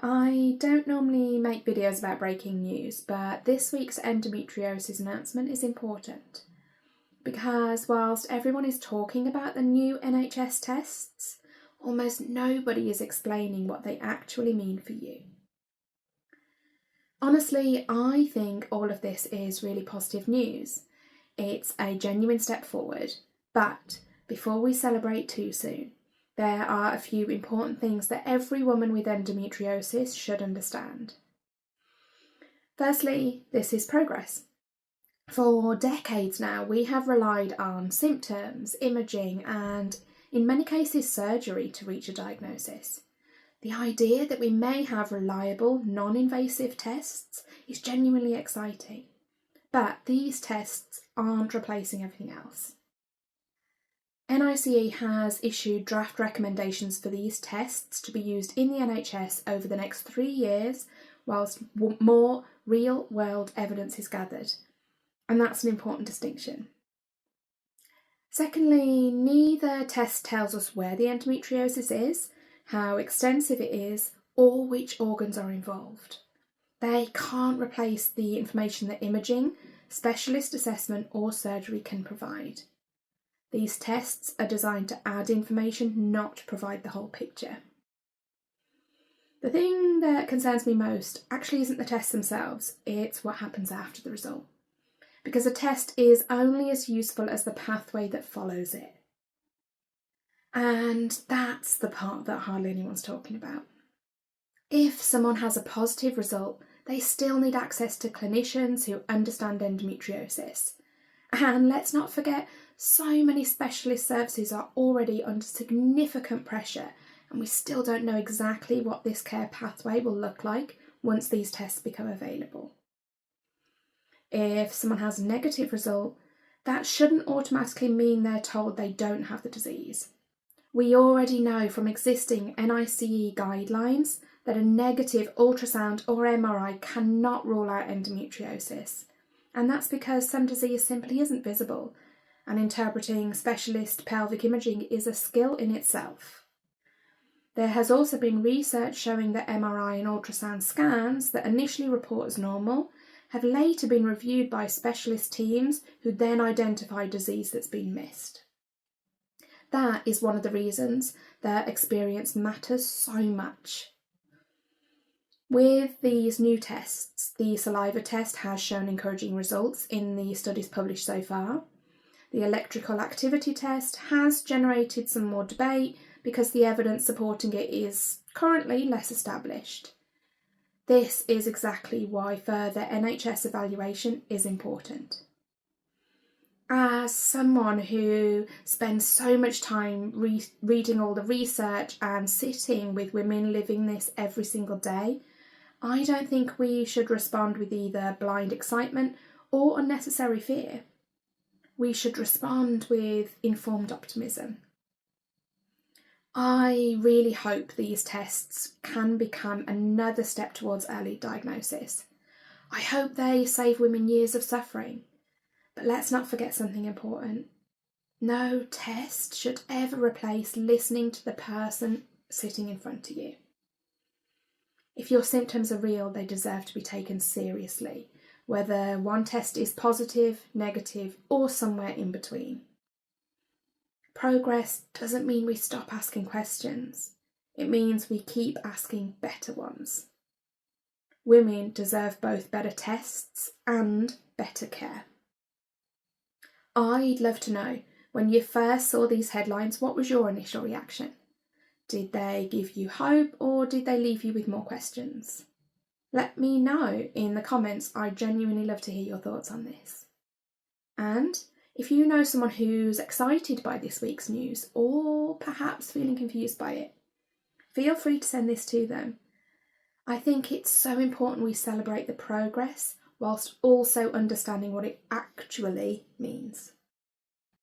I don't normally make videos about breaking news, but this week's endometriosis announcement is important because whilst everyone is talking about the new NHS tests, almost nobody is explaining what they actually mean for you. Honestly, I think all of this is really positive news. It's a genuine step forward, but before we celebrate too soon, there are a few important things that every woman with endometriosis should understand. Firstly, this is progress. For decades now, we have relied on symptoms, imaging, and in many cases surgery to reach a diagnosis. The idea that we may have reliable, non-invasive tests is genuinely exciting, but these tests aren't replacing everything else. NICE has issued draft recommendations for these tests to be used in the NHS over the next 3 years, whilst more real-world evidence is gathered, and that's an important distinction. Secondly, neither test tells us where the endometriosis is, how extensive it is, or which organs are involved. They can't replace the information that imaging, specialist assessment, or surgery can provide. These tests are designed to add information, not provide the whole picture. The thing that concerns me most actually isn't the tests themselves, it's what happens after the result. Because a test is only as useful as the pathway that follows it. And that's the part that hardly anyone's talking about. If someone has a positive result, they still need access to clinicians who understand endometriosis. And let's not forget, so many specialist services are already under significant pressure, and we still don't know exactly what this care pathway will look like once these tests become available. If someone has a negative result, that shouldn't automatically mean they're told they don't have the disease. We already know from existing NICE guidelines that a negative ultrasound or MRI cannot rule out endometriosis. And that's because some disease simply isn't visible, and interpreting specialist pelvic imaging is a skill in itself. There has also been research showing that MRI and ultrasound scans that initially report as normal have later been reviewed by specialist teams who then identify disease that's been missed. That is one of the reasons that experience matters so much. With these new tests, the saliva test has shown encouraging results in the studies published so far. The electrical activity test has generated some more debate because the evidence supporting it is currently less established. This is exactly why further NHS evaluation is important. As someone who spends so much time reading all the research and sitting with women living this every single day, I don't think we should respond with either blind excitement or unnecessary fear. We should respond with informed optimism. I really hope these tests can become another step towards early diagnosis. I hope they save women years of suffering. But let's not forget something important. No test should ever replace listening to the person sitting in front of you. If your symptoms are real, they deserve to be taken seriously, whether one test is positive, negative, or somewhere in between. Progress doesn't mean we stop asking questions. It means we keep asking better ones. Women deserve both better tests and better care. I'd love to know, when you first saw these headlines, what was your initial reaction? Did they give you hope or did they leave you with more questions? Let me know in the comments. I genuinely love to hear your thoughts on this. And if you know someone who's excited by this week's news or perhaps feeling confused by it, feel free to send this to them. I think it's so important we celebrate the progress whilst also understanding what it actually means.